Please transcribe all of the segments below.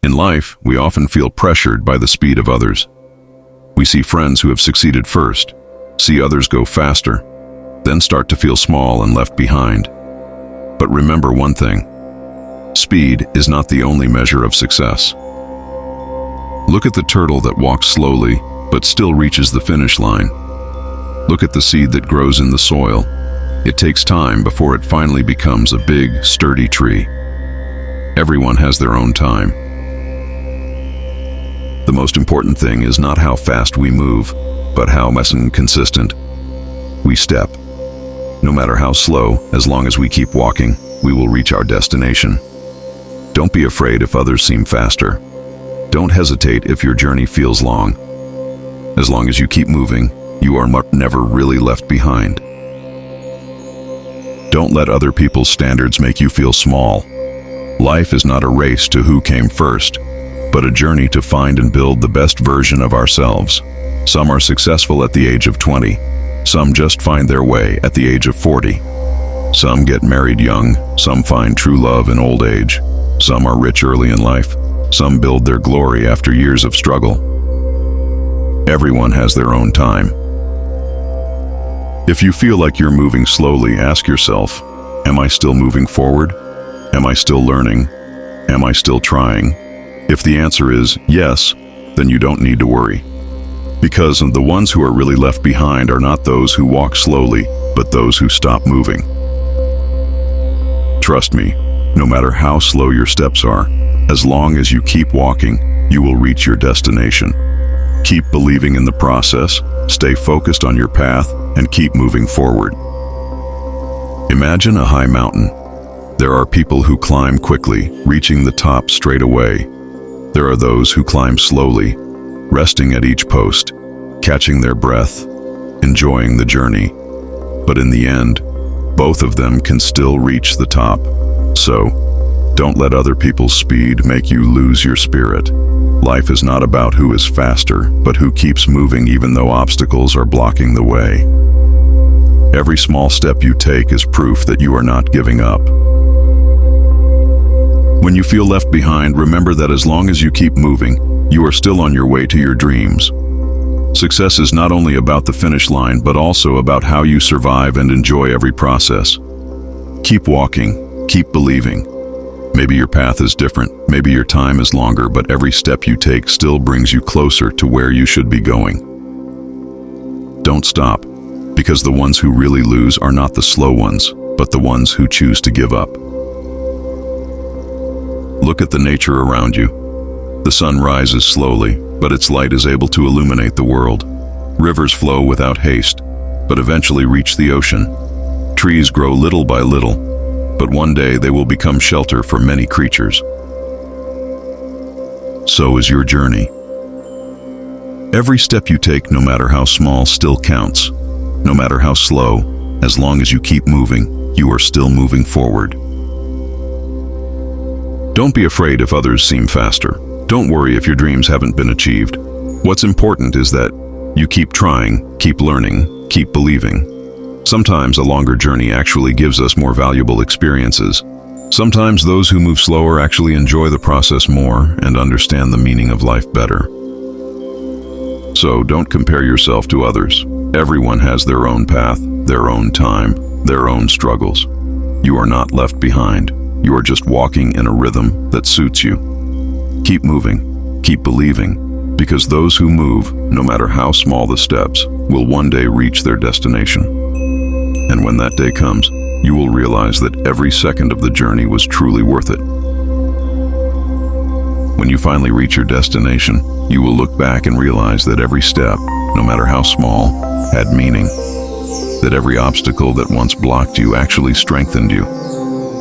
In life, we often feel pressured by the speed of others. We see friends who have succeeded first, see others go faster, then start to feel small and left behind. But remember one thing: speed is not the only measure of success. Look at the turtle that walks slowly but still reaches the finish line. Look at the seed that grows in the soil. It takes time before it finally becomes a big, sturdy tree. Everyone has their own time. The most important thing is not how fast we move, but how consistent we step. No matter how slow, as long as we keep walking, we will reach our destination. Don't be afraid if others seem faster. Don't hesitate if your journey feels long. As long as you keep moving, you are never really left behind. Don't let other people's standards make you feel small. Life is not a race to who came first, but a journey to find and build the best version of ourselves. Some are successful at the age of 20. Some just find their way at the age of 40. Some get married young. Some find true love in old age. Some are rich early in life. Some build their glory after years of struggle. Everyone has their own time. If you feel like you're moving slowly, ask yourself, am I still moving forward? Am I still learning? Am I still trying? If the answer is yes, then you don't need to worry. Because the ones who are really left behind are not those who walk slowly, but those who stop moving. Trust me, no matter how slow your steps are, as long as you keep walking, you will reach your destination. Keep believing in the process, stay focused on your path, and keep moving forward. Imagine a high mountain. There are people who climb quickly, reaching the top straight away. There are those who climb slowly, resting at each post, catching their breath, enjoying the journey. But in the end, both of them can still reach the top. So, don't let other people's speed make you lose your spirit. Life is not about who is faster, but who keeps moving even though obstacles are blocking the way. Every small step you take is proof that you are not giving up. When you feel left behind, remember that as long as you keep moving, you are still on your way to your dreams. Success is not only about the finish line, but also about how you survive and enjoy every process. Keep walking, keep believing. Maybe your path is different, maybe your time is longer, but every step you take still brings you closer to where you should be going. Don't stop, because the ones who really lose are not the slow ones, but the ones who choose to give up. Look at the nature around you. The sun rises slowly, but its light is able to illuminate the world. Rivers flow without haste, but eventually reach the ocean. Trees grow little by little, but one day they will become shelter for many creatures. So is your journey. Every step you take, no matter how small, still counts. No matter how slow, as long as you keep moving, you are still moving forward. Don't be afraid if others seem faster. Don't worry if your dreams haven't been achieved. What's important is that you keep trying, keep learning, keep believing. Sometimes a longer journey actually gives us more valuable experiences. Sometimes those who move slower actually enjoy the process more and understand the meaning of life better. So don't compare yourself to others. Everyone has their own path, their own time, their own struggles. You are not left behind. You are just walking in a rhythm that suits you. Keep moving, keep believing, because those who move, no matter how small the steps, will one day reach their destination. And when that day comes, you will realize that every second of the journey was truly worth it. When you finally reach your destination, you will look back and realize that every step, no matter how small, had meaning. That every obstacle that once blocked you actually strengthened you.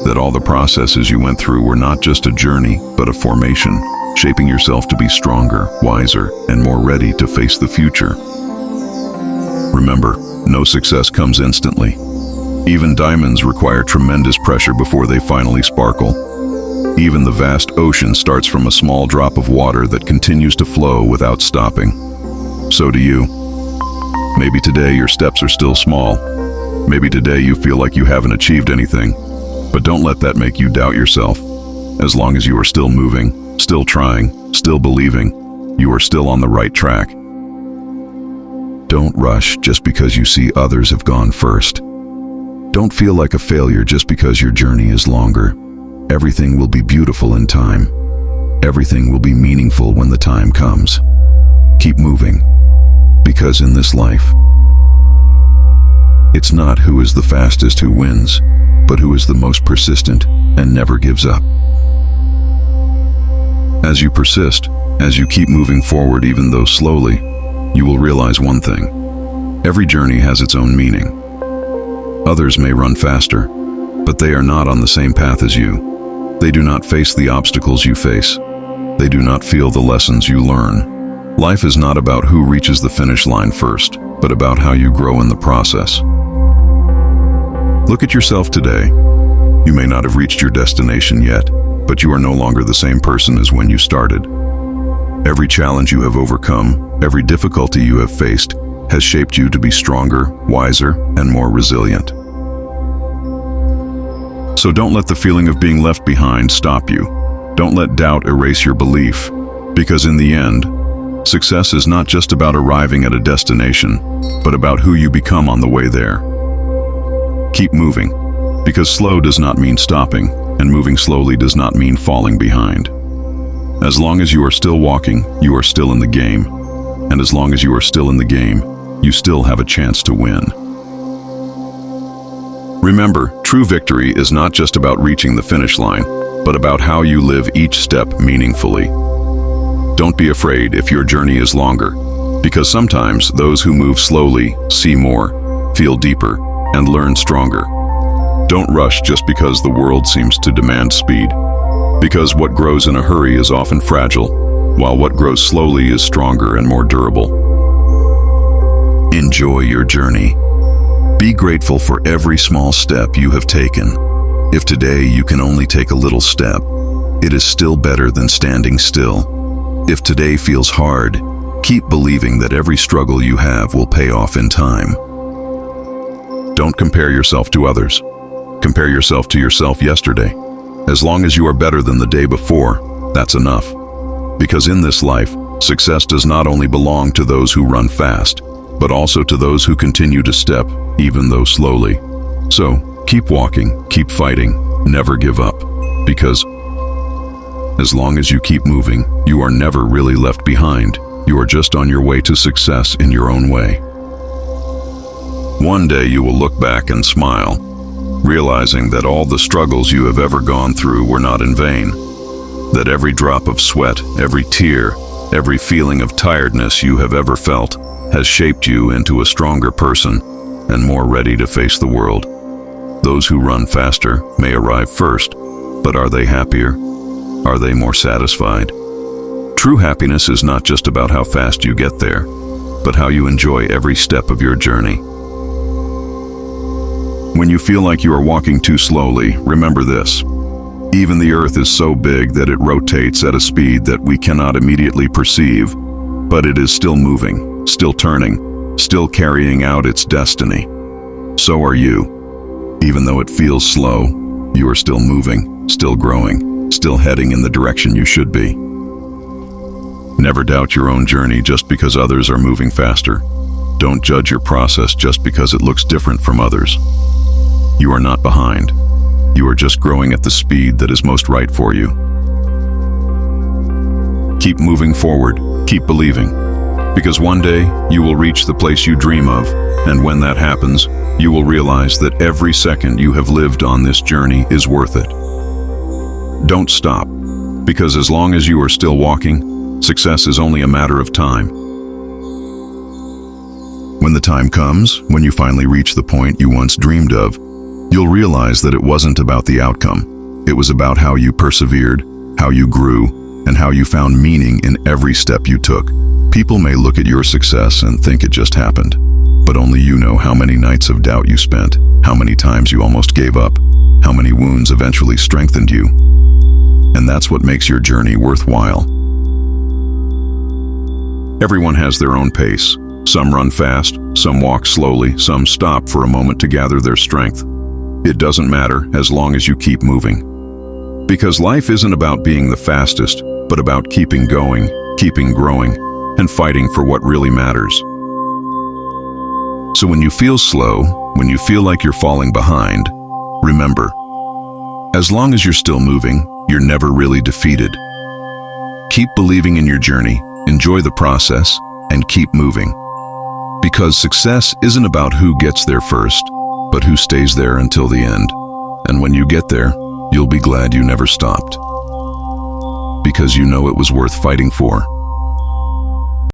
That all the processes you went through were not just a journey, but a formation, shaping yourself to be stronger, wiser, and more ready to face the future. Remember, no success comes instantly. Even diamonds require tremendous pressure before they finally sparkle. Even the vast ocean starts from a small drop of water that continues to flow without stopping. So do you. Maybe today your steps are still small. Maybe today you feel like you haven't achieved anything. But don't let that make you doubt yourself. As long as you are still moving, still trying, still believing, you are still on the right track. Don't rush just because you see others have gone first. Don't feel like a failure just because your journey is longer. Everything will be beautiful in time. Everything will be meaningful when the time comes. Keep moving, because in this life, it's not who is the fastest who wins, but who is the most persistent and never gives up. As you persist, as you keep moving forward even though slowly, you will realize one thing. Every journey has its own meaning. Others may run faster, but they are not on the same path as you. They do not face the obstacles you face. They do not feel the lessons you learn. Life is not about who reaches the finish line first, but about how you grow in the process. Look at yourself today. You may not have reached your destination yet, but you are no longer the same person as when you started. Every challenge you have overcome, every difficulty you have faced, has shaped you to be stronger, wiser, and more resilient. So don't let the feeling of being left behind stop you. Don't let doubt erase your belief, because in the end, success is not just about arriving at a destination, but about who you become on the way there. Keep moving, because slow does not mean stopping, and moving slowly does not mean falling behind. As long as you are still walking, you are still in the game, and as long as you are still in the game, you still have a chance to win. Remember, true victory is not just about reaching the finish line, but about how you live each step meaningfully. Don't be afraid if your journey is longer, because sometimes those who move slowly see more, feel deeper, and learn stronger. Don't rush just because the world seems to demand speed, because what grows in a hurry is often fragile, while what grows slowly is stronger and more durable. Enjoy your journey. Be grateful for every small step you have taken. If today you can only take a little step, it is still better than standing still. If today feels hard, keep believing that every struggle you have will pay off in time. Don't compare yourself to others. Compare yourself to yourself yesterday. As long as you are better than the day before, that's enough. Because in this life, success does not only belong to those who run fast, but also to those who continue to step, even though slowly. So, keep walking, keep fighting, never give up. Because as long as you keep moving, you are never really left behind. You are just on your way to success in your own way. One day you will look back and smile, realizing that all the struggles you have ever gone through were not in vain. That every drop of sweat, every tear, every feeling of tiredness you have ever felt has shaped you into a stronger person and more ready to face the world. Those who run faster may arrive first, but are they happier? Are they more satisfied? True happiness is not just about how fast you get there, but how you enjoy every step of your journey. When you feel like you are walking too slowly, remember this. Even the earth is so big that it rotates at a speed that we cannot immediately perceive, but it is still moving, still turning, still carrying out its destiny. So are you. Even though it feels slow, you are still moving, still growing, still heading in the direction you should be. Never doubt your own journey just because others are moving faster. Don't judge your process just because it looks different from others. You are not behind. You are just growing at the speed that is most right for you. Keep moving forward, keep believing, because one day you will reach the place you dream of, and when that happens, you will realize that every second you have lived on this journey is worth it. Don't stop, because as long as you are still walking, success is only a matter of time. When the time comes, when you finally reach the point you once dreamed of, you'll realize that it wasn't about the outcome. It was about how you persevered, how you grew, and how you found meaning in every step you took. People may look at your success and think it just happened, but only you know how many nights of doubt you spent, how many times you almost gave up, how many wounds eventually strengthened you. And that's what makes your journey worthwhile. Everyone has their own pace. Some run fast, some walk slowly, some stop for a moment to gather their strength. It doesn't matter as long as you keep moving. Because life isn't about being the fastest, but about keeping going, keeping growing, and fighting for what really matters. So when you feel slow, when you feel like you're falling behind, remember, as long as you're still moving, you're never really defeated. Keep believing in your journey, enjoy the process, and keep moving. Because success isn't about who gets there first, but who stays there until the end. And when you get there, you'll be glad you never stopped. Because you know it was worth fighting for.